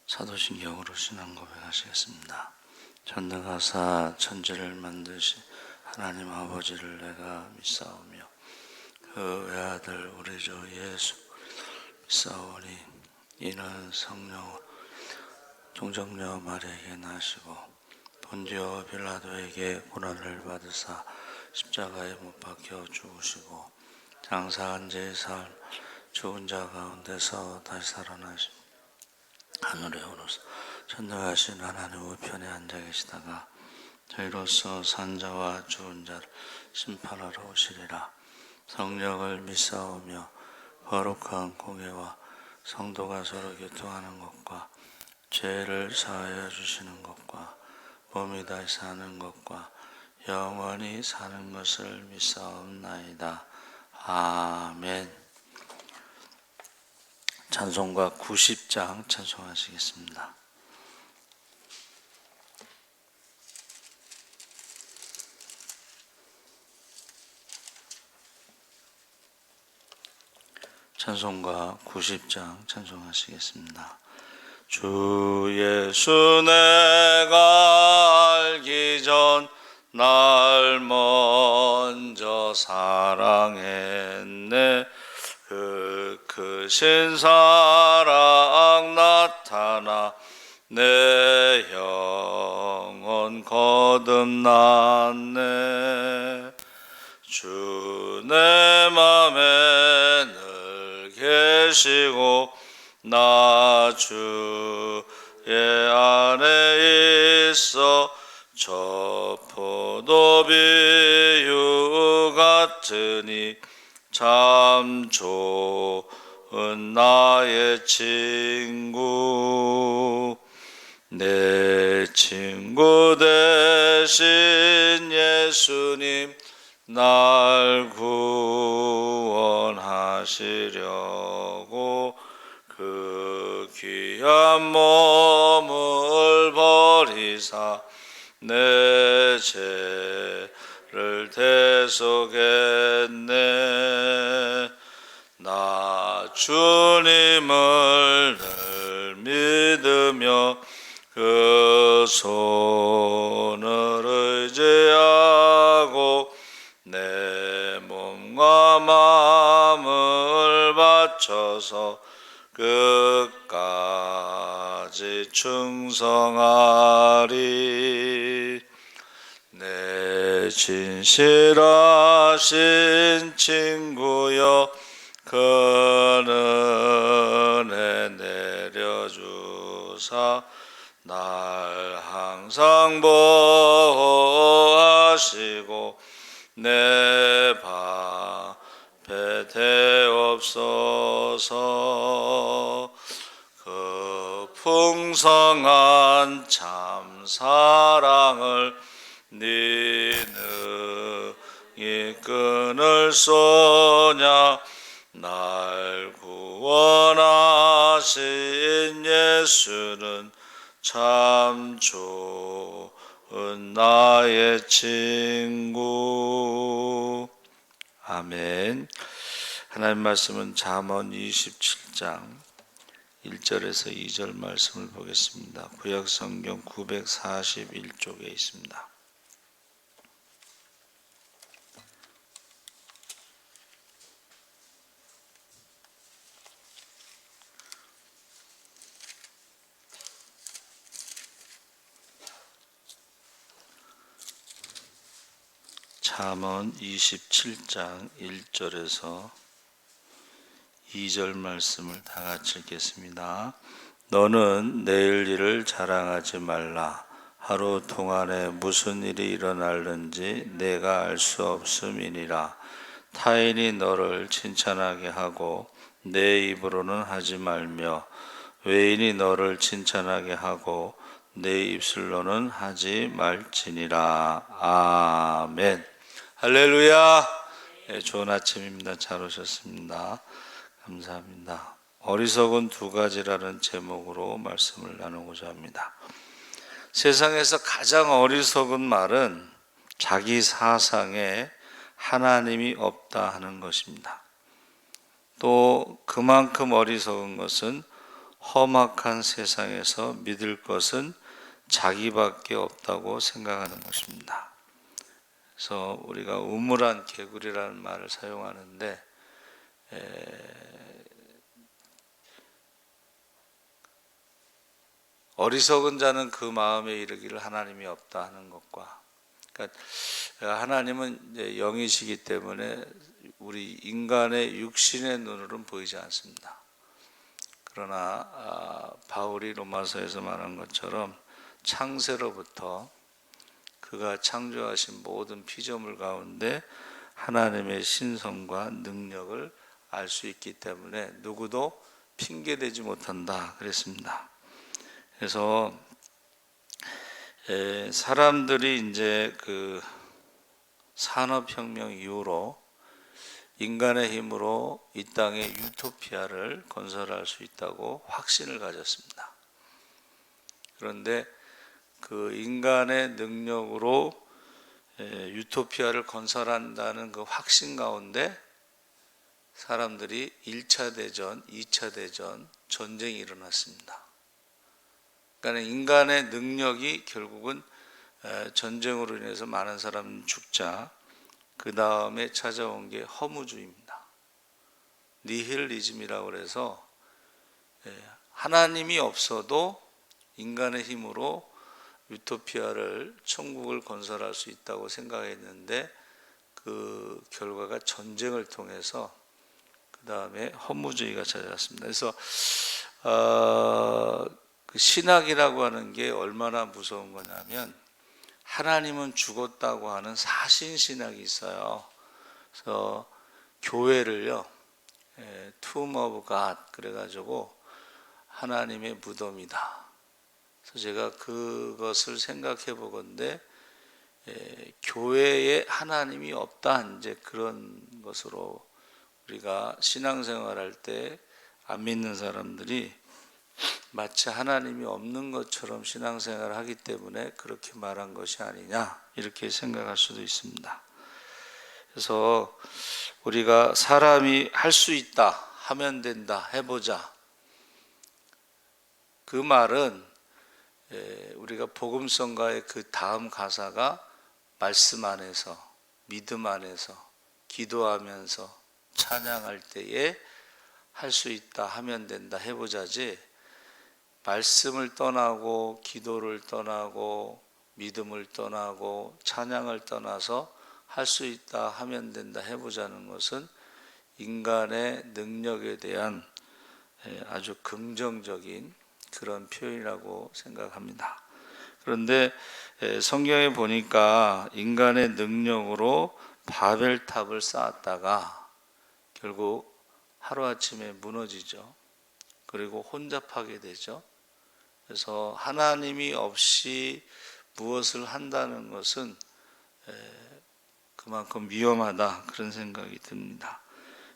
사도신경으로 신앙 고백하시겠습니다. 전능하사 천지를 만드신 하나님 아버지를 내가 믿사오며 그 외아들 우리 주 예수 믿사오니 이는 성령 종정녀 마리아에게 나시고 본디오 빌라도에게 고난을 받으사 십자가에 못 박혀 죽으시고 장사한 지 사흘 죽은 자 가운데서 다시 살아나시고 하늘에 오르사 전능하신 하나님 우편에 앉아 계시다가 저희로서 산자와 죽은 자를 심판하러 오시리라. 성령을 믿사오며 거룩한 공예와 성도가 서로 교통하는 것과 죄를 사하여 주시는 것과 몸이 다시 사는 것과 영원히 사는 것을 믿사옵나이다. 아멘. 찬송가 90장 찬송하시겠습니다. 찬송가 90장 찬송하시겠습니다. 주 예수 내가 알기 전 날 먼저 사랑했네. 그 크신 사랑 나타나 내 영혼 거듭났네. 주 내 맘에 늘 계시고 나 주의 안에 있어 저 포도 비유 같으니 참 좋은 나의 친구. 내 친구 되신 예수님 날 구원하시려고 그 귀한 몸을 버리사 내 죄를 대속했네. 나 주님을 늘 믿으며 그 손을 의지하고 내 몸과 마음을 바쳐서 끝까지 충성하리. 내 진실하신 친구여 그 은혜 내려주사 날 항상 보호하시고 내 밥에 대옵소서. 그 풍성한 참 사랑을 네 능히 끊을 소냐. 날 구원하신 예수는 참 좋은 나의 친구. 아멘. 하나님 말씀은 잠언 27장 1절에서 2절 말씀을 보겠습니다. 구약성경 941쪽에 있습니다. 잠언 27장 1절에서 2절 말씀을 다 같이 읽겠습니다. 너는 내일 일을 자랑하지 말라. 하루 동안에 무슨 일이 일어날는지 내가 알 수 없음이니라. 타인이 너를 칭찬하게 하고 내 입으로는 하지 말며 외인이 너를 칭찬하게 하고 내 입술로는 하지 말지니라. 아멘. 할렐루야. 네, 좋은 아침입니다. 잘 오셨습니다. 감사합니다. 어리석은 두 가지라는 제목으로 말씀을 나누고자 합니다. 세상에서 가장 어리석은 말은 자기 사상에 하나님이 없다 하는 것입니다. 또 그만큼 어리석은 것은 험악한 세상에서 믿을 것은 자기밖에 없다고 생각하는 것입니다. 그래서 우리가 우물한 개구리라는 말을 사용하는데 어리석은 자는 그 마음에 이르기를 하나님이 없다 하는 것과, 그러니까 하나님은 이제 영이시기 때문에 우리 인간의 육신의 눈으로는 보이지 않습니다. 그러나 바울이 로마서에서 말한 것처럼 창세로부터 그가 창조하신 모든 피조물 가운데 하나님의 신성과 능력을 알 수 있기 때문에 누구도 핑계대지 못한다 그랬습니다. 그래서 사람들이 이제 그 산업혁명 이후로 인간의 힘으로 이 땅에 유토피아를 건설할 수 있다고 확신을 가졌습니다. 그런데 그 인간의 능력으로 유토피아를 건설한다는 그 확신 가운데 사람들이 1차 대전, 2차 대전, 전쟁이 일어났습니다. 그러니까 인간의 능력이 결국은 전쟁으로 인해서 많은 사람 죽자 그 다음에 찾아온 게 허무주의입니다. 니힐리즘이라고 해서 하나님이 없어도 인간의 힘으로 유토피아를, 천국을 건설할 수 있다고 생각했는데 그 결과가 전쟁을 통해서 그 다음에 허무주의가 찾아왔습니다. 그래서 그 신학이라고 하는 게 얼마나 무서운 거냐면 하나님은 죽었다고 하는 사신신학이 있어요. 그래서 교회를요, Tomb of God 그래가지고 하나님의 무덤이다. 그래서 제가 그것을 생각해 보건데 교회에 하나님이 없다, 이제 그런 것으로 우리가 신앙생활할 때 안 믿는 사람들이 마치 하나님이 없는 것처럼 신앙생활을 하기 때문에 그렇게 말한 것이 아니냐, 이렇게 생각할 수도 있습니다. 그래서 우리가 사람이 할 수 있다, 하면 된다, 해보자, 그 말은 우리가 복음성가의 그 다음 가사가 말씀 안에서, 믿음 안에서, 기도하면서 찬양할 때에 할 수 있다, 하면 된다, 해보자지, 말씀을 떠나고 기도를 떠나고 믿음을 떠나고 찬양을 떠나서 할 수 있다, 하면 된다, 해보자는 것은 인간의 능력에 대한 아주 긍정적인 그런 표현이라고 생각합니다. 그런데 성경에 보니까 인간의 능력으로 바벨탑을 쌓았다가 결국 하루아침에 무너지죠. 그리고 혼잡하게 되죠. 그래서 하나님이 없이 무엇을 한다는 것은 그만큼 위험하다, 그런 생각이 듭니다.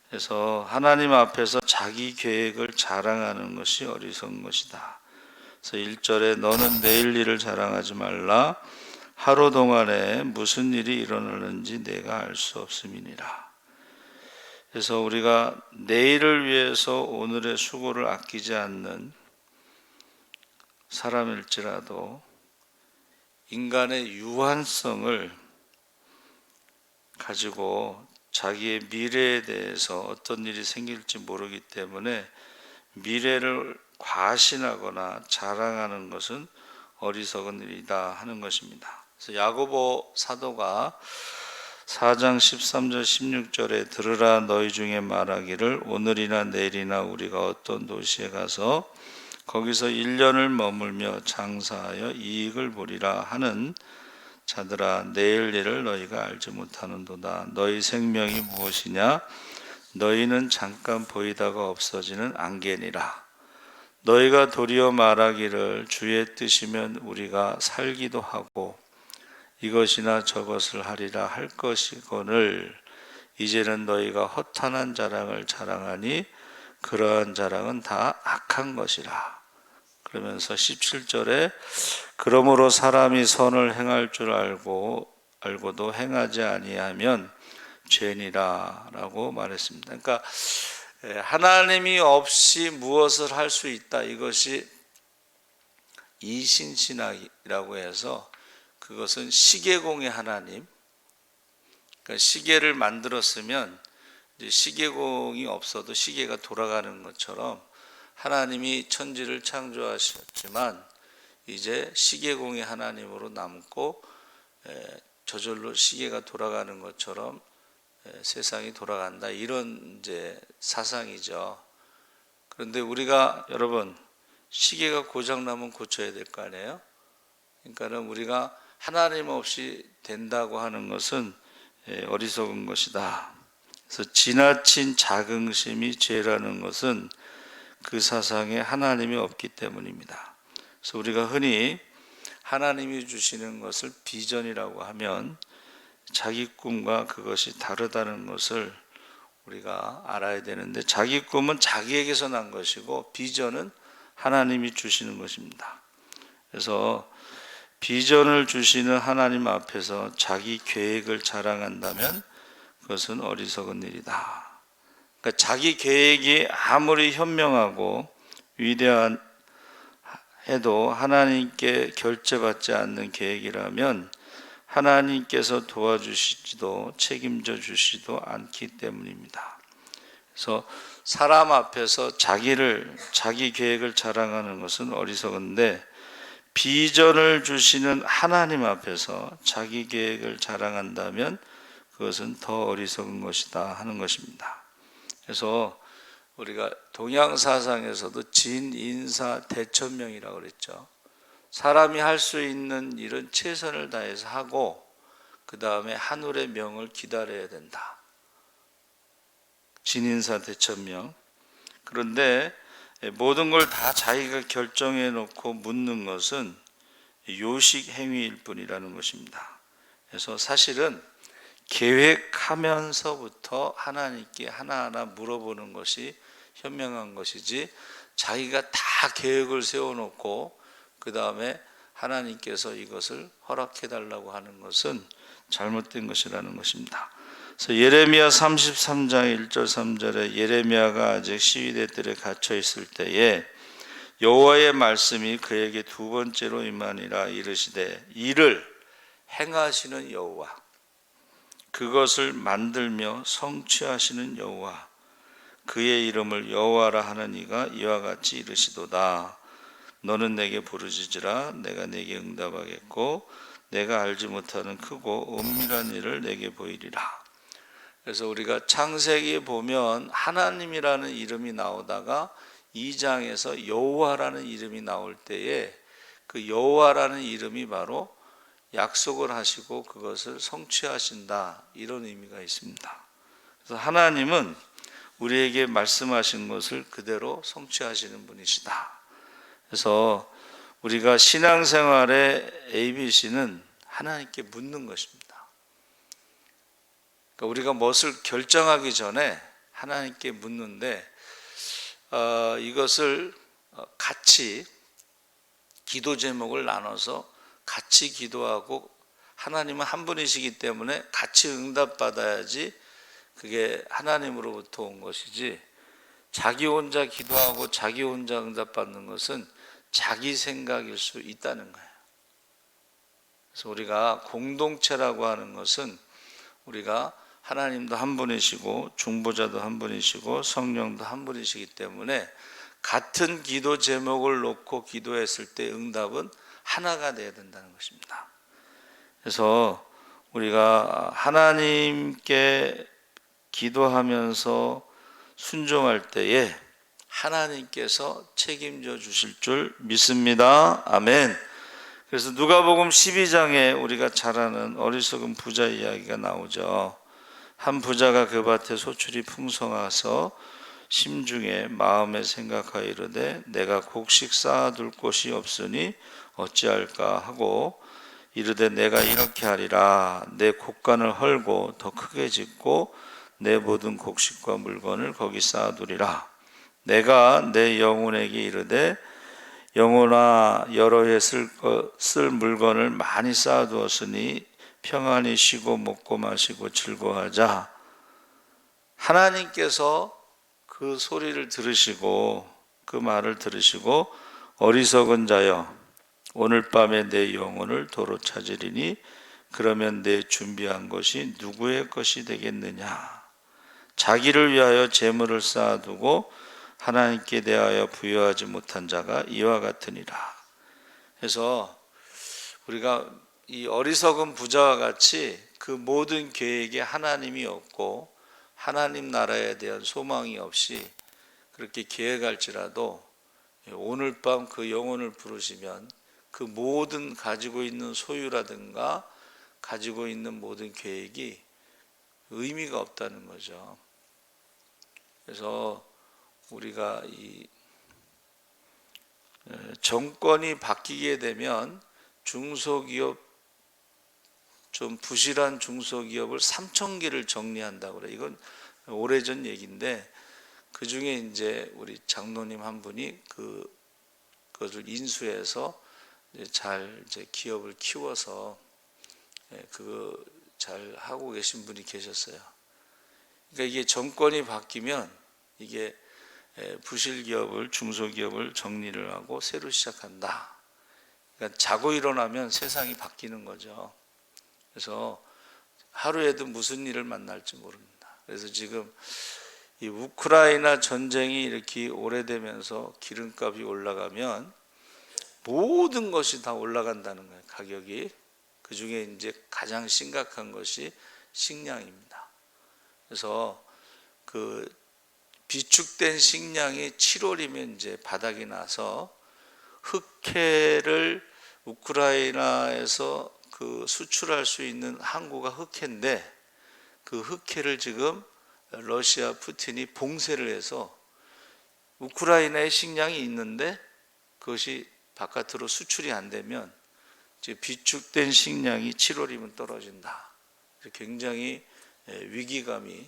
그래서 하나님 앞에서 자기 계획을 자랑하는 것이 어리석은 것이다. 그래서 1절에 너는 내일 일을 자랑하지 말라. 하루 동안에 무슨 일이 일어나는지 내가 알 수 없음이니라. 그래서 우리가 내일을 위해서 오늘의 수고를 아끼지 않는 사람일지라도 인간의 유한성을 가지고 자기의 미래에 대해서 어떤 일이 생길지 모르기 때문에 미래를 과신하거나 자랑하는 것은 어리석은 일이다 하는 것입니다. 그래서 야고보 사도가 4장 13절 16절에 들으라, 너희 중에 말하기를 오늘이나 내일이나 우리가 어떤 도시에 가서 거기서 1년을 머물며 장사하여 이익을 보리라 하는 자들아, 내일 일을 너희가 알지 못하는도다. 너희 생명이 무엇이냐? 너희는 잠깐 보이다가 없어지는 안개니라. 너희가 도리어 말하기를 주의 뜻이면 우리가 살기도 하고 이것이나 저것을 하리라 할 것이거늘 이제는 너희가 허탄한 자랑을 자랑하니 그러한 자랑은 다 악한 것이라. 그러면서 17절에 그러므로 사람이 선을 행할 줄 알고도 행하지 아니하면 죄니라 라고 말했습니다. 그러니까 하나님이 없이 무엇을 할 수 있다. 이것이 이신신학이라고 해서 그것은 시계공의 하나님. 그러니까 시계를 만들었으면 이제 시계공이 없어도 시계가 돌아가는 것처럼 하나님이 천지를 창조하셨지만 이제 시계공의 하나님으로 남고 저절로 시계가 돌아가는 것처럼 세상이 돌아간다. 이런 이제 사상이죠. 그런데 우리가 여러분 시계가 고장 나면 고쳐야 될 거 아니에요? 그러니까는 우리가 하나님 없이 된다고 하는 것은 어리석은 것이다. 그래서 지나친 자긍심이 죄라는 것은 그 사상에 하나님이 없기 때문입니다. 그래서 우리가 흔히 하나님이 주시는 것을 비전이라고 하면 자기 꿈과 그것이 다르다는 것을 우리가 알아야 되는데, 자기 꿈은 자기에게서 난 것이고 비전은 하나님이 주시는 것입니다. 그래서 비전을 주시는 하나님 앞에서 자기 계획을 자랑한다면 그것은 어리석은 일이다. 그러니까 자기 계획이 아무리 현명하고 위대한 해도 하나님께 결제받지 않는 계획이라면 하나님께서 도와주시지도 책임져 주시지도 않기 때문입니다. 그래서 사람 앞에서 자기 계획을 자랑하는 것은 어리석은데, 비전을 주시는 하나님 앞에서 자기 계획을 자랑한다면 그것은 더 어리석은 것이다 하는 것입니다. 그래서 우리가 동양 사상에서도 진인사 대천명이라고 그랬죠. 사람이 할 수 있는 일은 최선을 다해서 하고 그 다음에 하늘의 명을 기다려야 된다. 진인사 대천명. 그런데 모든 걸 다 자기가 결정해 놓고 묻는 것은 요식 행위일 뿐이라는 것입니다. 그래서 사실은 계획하면서부터 하나님께 하나하나 물어보는 것이 현명한 것이지, 자기가 다 계획을 세워놓고 그 다음에 하나님께서 이것을 허락해 달라고 하는 것은 잘못된 것이라는 것입니다. 그래서 예레미야 33장 1절 3절에 예레미야가 아직 시위대 뜰에 갇혀 있을 때에 여호와의 말씀이 그에게 두 번째로 임하니라. 이르시되 이를 행하시는 여호와, 그것을 만들며 성취하시는 여호와, 그의 이름을 여호와라 하는 이가 이와 같이 이르시도다. 너는 내게 부르짖으라. 내가 내게 응답하겠고 내가 알지 못하는 크고 은밀한 일을 내게 보이리라. 그래서 우리가 창세기에 보면 하나님이라는 이름이 나오다가 2장에서 여호와라는 이름이 나올 때에 그 여호와라는 이름이 바로 약속을 하시고 그것을 성취하신다, 이런 의미가 있습니다. 그래서 하나님은 우리에게 말씀하신 것을 그대로 성취하시는 분이시다. 그래서 우리가 신앙생활의 ABC는 하나님께 묻는 것입니다. 그러니까 우리가 무엇을 결정하기 전에 하나님께 묻는데, 이것을 같이 기도 제목을 나눠서 같이 기도하고, 하나님은 한 분이시기 때문에 같이 응답받아야지 그게 하나님으로부터 온 것이지, 자기 혼자 기도하고 자기 혼자 응답받는 것은 자기 생각일 수 있다는 거예요. 그래서 우리가 공동체라고 하는 것은 우리가 하나님도 한 분이시고 중보자도 한 분이시고 성령도 한 분이시기 때문에 같은 기도 제목을 놓고 기도했을 때 응답은 하나가 되어야 된다는 것입니다. 그래서 우리가 하나님께 기도하면서 순종할 때에 하나님께서 책임져 주실 줄 믿습니다. 아멘. 그래서 누가복음 12장에 우리가 잘 아는 어리석은 부자 이야기가 나오죠. 한 부자가 그 밭에 소출이 풍성하서 심중에 마음에 생각하여 이르되 내가 곡식 쌓아둘 곳이 없으니 어찌할까 하고 이르되 내가 이렇게 하리라. 내 곡간을 헐고 더 크게 짓고 내 모든 곡식과 물건을 거기 쌓아두리라. 내가 내 영혼에게 이르되 영혼아, 여러 해 쓸 물건을 많이 쌓아두었으니 평안히 쉬고 먹고 마시고 즐거워하자. 하나님께서 그 그 소리를 들으시고 그 말을 들으시고 어리석은 자여 오늘 밤에 내 영혼을 도로 찾으리니 그러면 내 준비한 것이 누구의 것이 되겠느냐. 자기를 위하여 재물을 쌓아두고 하나님께 대하여 부여하지 못한 자가 이와 같으니라. 그래서 우리가 이 어리석은 부자와 같이 그 모든 계획에 하나님이 없고 하나님 나라에 대한 소망이 없이 그렇게 계획할지라도 오늘 밤 그 영혼을 부르시면 그 모든 가지고 있는 소유라든가 가지고 있는 모든 계획이 의미가 없다는 거죠. 그래서 우리가 이 정권이 바뀌게 되면 중소기업, 좀 부실한 중소기업을 3,000개를 정리한다고 그래. 이건 오래전 얘기인데 그 중에 이제 우리 장로님 한 분이 그것을 인수해서 잘 이제 기업을 키워서 그거 잘 하고 계신 분이 계셨어요. 그러니까 이게 정권이 바뀌면 이게 부실 기업을, 중소기업을 정리를 하고 새로 시작한다. 그러니까 자고 일어나면 세상이 바뀌는 거죠. 그래서 하루에도 무슨 일을 만날지 모릅니다. 그래서 지금 이 우크라이나 전쟁이 이렇게 오래되면서 기름값이 올라가면 모든 것이 다 올라간다는 거예요. 가격이. 그 중에 이제 가장 심각한 것이 식량입니다. 그래서 그 비축된 식량이 7월이면 이제 바닥이 나서 흑해를 우크라이나에서 그 수출할 수 있는 항구가 흑해인데 그 흑해를 지금 러시아 푸틴이 봉쇄를 해서 우크라이나에 식량이 있는데 그것이 바깥으로 수출이 안 되면 이제 비축된 식량이 7월이면 떨어진다. 굉장히 위기감이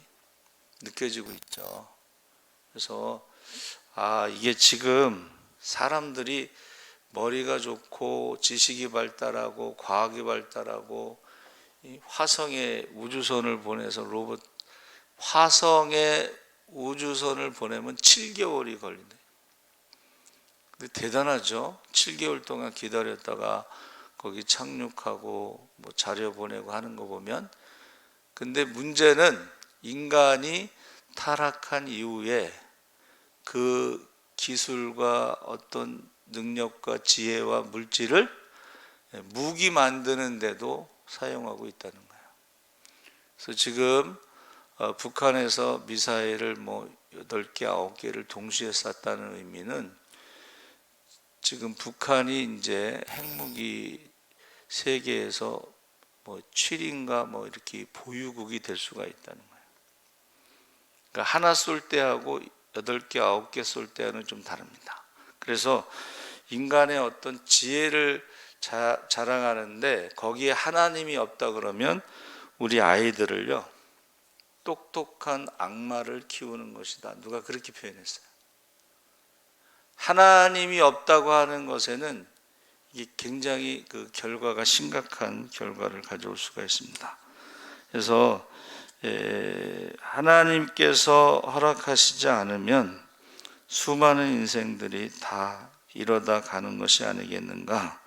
느껴지고 있죠. 그래서 이게 지금 사람들이 머리가 좋고 지식이 발달하고 과학이 발달하고 화성에 우주선을 보내서 화성에 우주선을 보내면 7개월이 걸린대요. 근데 대단하죠. 7개월 동안 기다렸다가 거기 착륙하고 뭐 자료 보내고 하는 거 보면. 근데 문제는 인간이 타락한 이후에 그 기술과 어떤 능력과 지혜와 물질을 무기 만드는 데도 사용하고 있다는 거예요. 그래서 지금 북한에서 미사일을 뭐 8개, 9개를 동시에 쐈다는 의미는 지금 북한이 이제 핵무기 세계에서 뭐 7인가 뭐 이렇게 보유국이 될 수가 있다는 거예요. 그러니까 하나 쏠 때하고 8개, 9개 쏠 때는 좀 다릅니다. 그래서 인간의 어떤 지혜를 자랑하는데 거기에 하나님이 없다 그러면 우리 아이들을요 똑똑한 악마를 키우는 것이다. 누가 그렇게 표현했어요. 하나님이 없다고 하는 것에는 이게 굉장히 그 결과가 심각한 결과를 가져올 수가 있습니다. 그래서 하나님께서 허락하시지 않으면 수많은 인생들이 다 이러다 가는 것이 아니겠는가.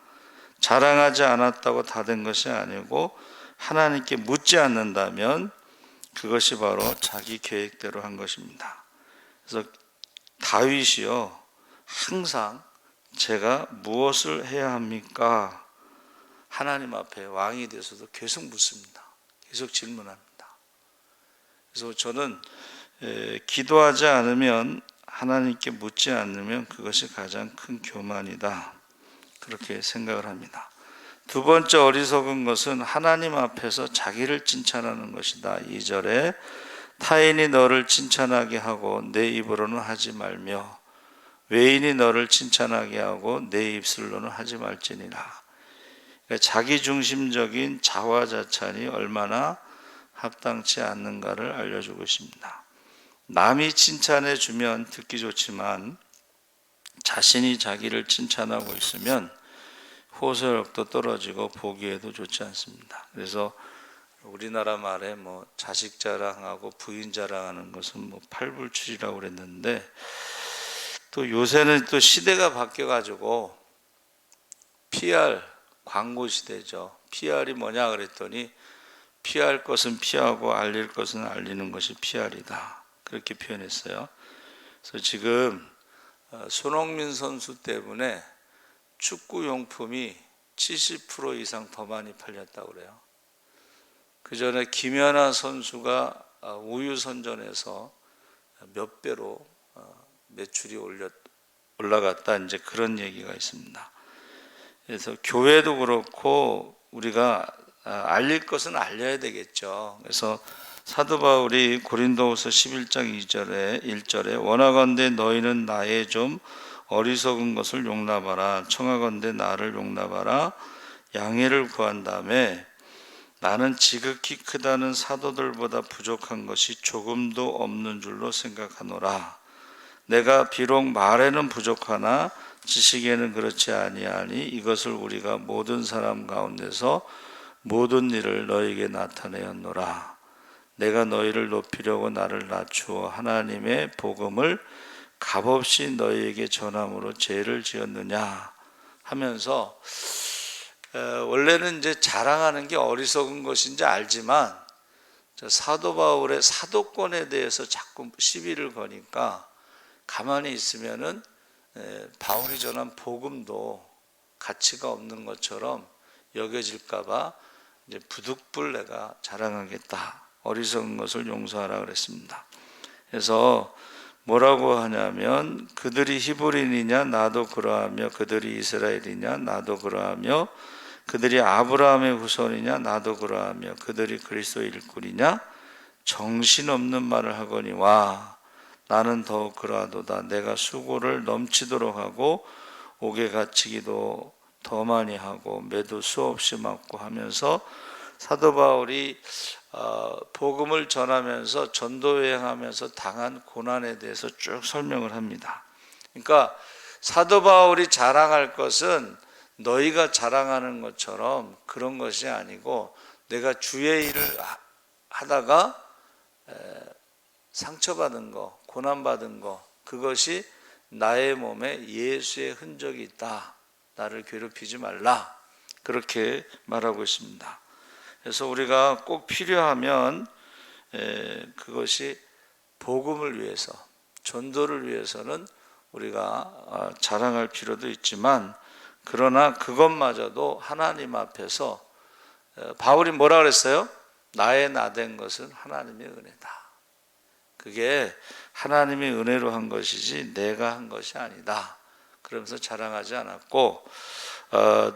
자랑하지 않았다고 다 된 것이 아니고 하나님께 묻지 않는다면 그것이 바로 자기 계획대로 한 것입니다. 그래서 다윗이요 항상 제가 무엇을 해야 합니까? 하나님 앞에 왕이 돼서도 계속 묻습니다. 계속 질문합니다. 그래서 저는 기도하지 않으면 하나님께 묻지 않으면 그것이 가장 큰 교만이다. 그렇게 생각을 합니다. 두 번째 어리석은 것은 하나님 앞에서 자기를 칭찬하는 것이다. 2절에 타인이 너를 칭찬하게 하고 내 입으로는 하지 말며 외인이 너를 칭찬하게 하고 내 입술로는 하지 말지니라. 그러니까 자기중심적인 자화자찬이 얼마나 합당치 않는가를 알려주고 있습니다. 남이 칭찬해 주면 듣기 좋지만 자신이 자기를 칭찬하고 있으면 호소력도 떨어지고 보기에도 좋지 않습니다. 그래서 우리나라 말에 뭐 자식 자랑하고 부인 자랑하는 것은 뭐 팔불출이라고 그랬는데, 또 요새는 또 시대가 바뀌어 가지고 PR 광고 시대죠. PR이 뭐냐 그랬더니 피할 것은 피하고 알릴 것은 알리는 것이 PR이다, 그렇게 표현했어요. 그래서 지금 손흥민 선수 때문에 축구 용품이 70% 이상 더 많이 팔렸다고 그래요. 그 전에 김연아 선수가 우유 선전에서 몇 배로 매출이 올라갔다, 이제 그런 얘기가 있습니다. 그래서 교회도 그렇고 우리가 알릴 것은 알려야 되겠죠. 그래서 사도 바울이 고린도후서 11장 1절에 원하건대 너희는 나의 좀 어리석은 것을 용납하라. 청하건대 나를 용납하라. 양해를 구한 다음에 나는 지극히 크다는 사도들보다 부족한 것이 조금도 없는 줄로 생각하노라. 내가 비록 말에는 부족하나 지식에는 그렇지 아니하니 이것을 우리가 모든 사람 가운데서 모든 일을 너에게 나타내었노라. 내가 너희를 높이려고 나를 낮추어 하나님의 복음을 값없이 너희에게 전함으로 죄를 지었느냐 하면서, 원래는 이제 자랑하는 게 어리석은 것인지 알지만 사도 바울의 사도권에 대해서 자꾸 시비를 거니까 가만히 있으면은 바울이 전한 복음도 가치가 없는 것처럼 여겨질까봐 이제 부득불 내가 자랑하겠다, 어리석은 것을 용서하라 그랬습니다. 그래서 뭐라고 하냐면 그들이 히브리인이냐 나도 그러하며 그들이 이스라엘이냐 나도 그러하며 그들이 아브라함의 후손이냐 나도 그러하며 그들이 그리스도의 일꾼이냐 정신없는 말을 하거니와 나는 더욱 그러하도다. 내가 수고를 넘치도록 하고 옥에 갇히기도 더 많이 하고 매도 수없이 맞고 하면서 사도 바울이 복음을 전하면서 전도 여행하면서 당한 고난에 대해서 쭉 설명을 합니다. 그러니까 사도 바울이 자랑할 것은 너희가 자랑하는 것처럼 그런 것이 아니고, 내가 주의 일을 하다가 상처받은 거, 고난받은 거, 그것이 나의 몸에 예수의 흔적이 있다. 나를 괴롭히지 말라, 그렇게 말하고 있습니다. 그래서 우리가 꼭 필요하면 그것이 복음을 위해서, 전도를 위해서는 우리가 자랑할 필요도 있지만, 그러나 그것마저도 하나님 앞에서 바울이 뭐라 그랬어요? 나의 나된 것은 하나님의 은혜다. 그게 하나님의 은혜로 한 것이지 내가 한 것이 아니다, 그러면서 자랑하지 않았고,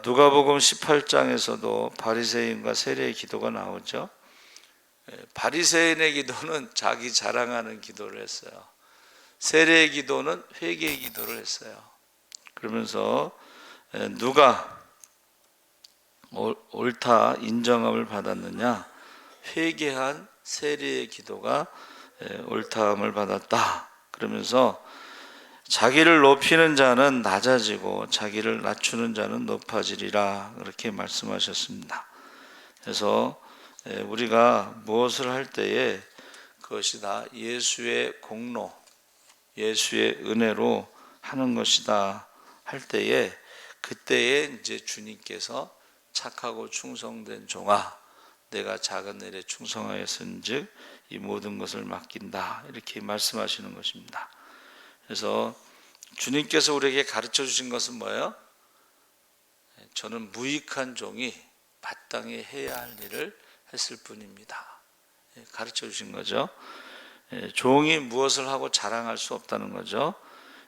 누가복음 18장에서도 바리새인과 세리의 기도가 나오죠. 바리새인의 기도는 자기 자랑하는 기도를 했어요. 세리의 기도는 회개의 기도를 했어요. 그러면서 누가 옳다 인정함을 받았느냐? 회개한 세리의 기도가 옳다함을 받았다. 그러면서 자기를 높이는 자는 낮아지고 자기를 낮추는 자는 높아지리라, 그렇게 말씀하셨습니다. 그래서 우리가 무엇을 할 때에 그것이 다 예수의 공로, 예수의 은혜로 하는 것이다 할 때에, 그때에 이제 주님께서 착하고 충성된 종아, 내가 작은 일에 충성하였은즉 이 모든 것을 맡긴다, 이렇게 말씀하시는 것입니다. 그래서 주님께서 우리에게 가르쳐 주신 것은 뭐예요? 저는 무익한 종이 마땅히 해야 할 일을 했을 뿐입니다. 가르쳐 주신 거죠. 종이 무엇을 하고 자랑할 수 없다는 거죠.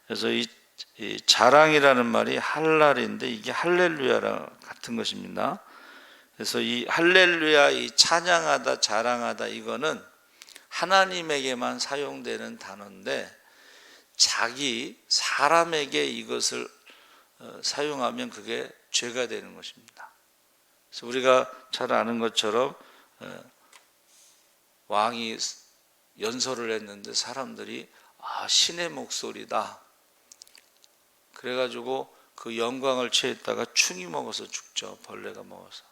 그래서 이 자랑이라는 말이 할랄인데 이게 할렐루야랑 같은 것입니다. 그래서 이 할렐루야, 이 찬양하다, 자랑하다, 이거는 하나님에게만 사용되는 단어인데 사람에게 이것을 사용하면 그게 죄가 되는 것입니다. 그래서 우리가 잘 아는 것처럼 왕이 연설을 했는데 사람들이 신의 목소리다, 그래가지고 그 영광을 취했다가 충이 먹어서 죽죠. 벌레가 먹어서.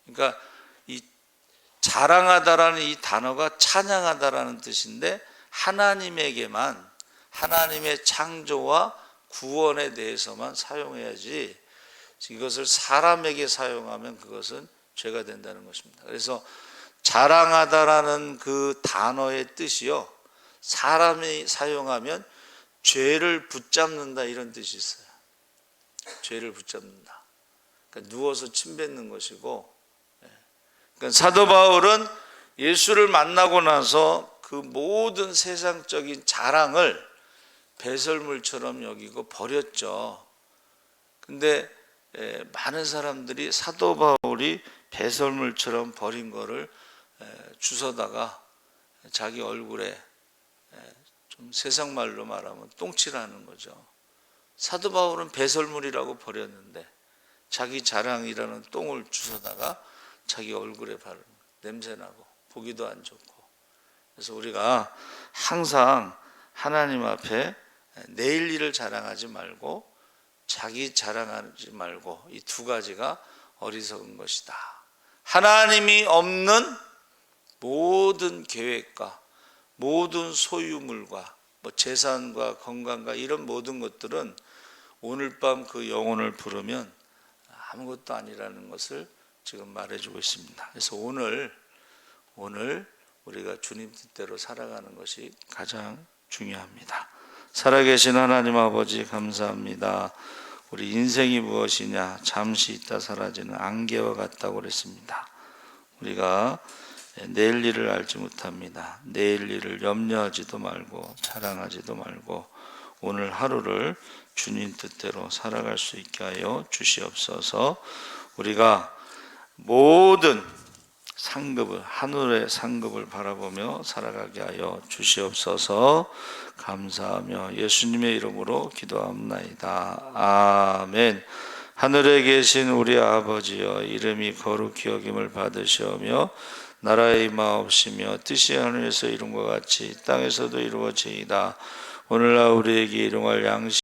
그러니까 이 자랑하다라는 이 단어가 찬양하다라는 뜻인데 하나님에게만, 하나님의 창조와 구원에 대해서만 사용해야지 이것을 사람에게 사용하면 그것은 죄가 된다는 것입니다. 그래서 자랑하다라는 그 단어의 뜻이요, 사람이 사용하면 죄를 붙잡는다 이런 뜻이 있어요. 죄를 붙잡는다. 그러니까 누워서 침 뱉는 것이고, 그러니까 사도 바울은 예수를 만나고 나서 그 모든 세상적인 자랑을 배설물처럼 여기고 버렸죠. 근데 많은 사람들이 사도 바울이 배설물처럼 버린 거를 주워다가 자기 얼굴에 좀 세상 말로 말하면 똥칠하는 거죠. 사도 바울은 배설물이라고 버렸는데 자기 자랑이라는 똥을 주워다가 자기 얼굴에 바르는, 냄새나고 보기도 안 좋고. 그래서 우리가 항상 하나님 앞에 내일 일을 자랑하지 말고 자기 자랑하지 말고, 이 두 가지가 어리석은 것이다. 하나님이 없는 모든 계획과 모든 소유물과 재산과 건강과 이런 모든 것들은 오늘 밤 그 영혼을 부르면 아무것도 아니라는 것을 지금 말해주고 있습니다. 그래서 오늘 우리가 주님 뜻대로 살아가는 것이 가장 중요합니다. 살아계신 하나님 아버지 감사합니다. 우리 인생이 무엇이냐, 잠시 있다 사라지는 안개와 같다고 그랬습니다. 우리가 내일 일을 알지 못합니다. 내일 일을 염려하지도 말고 자랑하지도 말고 오늘 하루를 주님 뜻대로 살아갈 수 있게 하여 주시옵소서. 우리가 모든 상급을, 하늘의 상급을 바라보며 살아가게 하여 주시옵소서. 감사하며 예수님의 이름으로 기도합나이다. 아멘. 하늘에 계신 우리 아버지여, 이름이 거룩히 여김을 받으시오며 나라의 임하옵시며 뜻이 하늘에서 이룬 것 같이 땅에서도 이루어지이다. 오늘날 우리에게 일용할 양식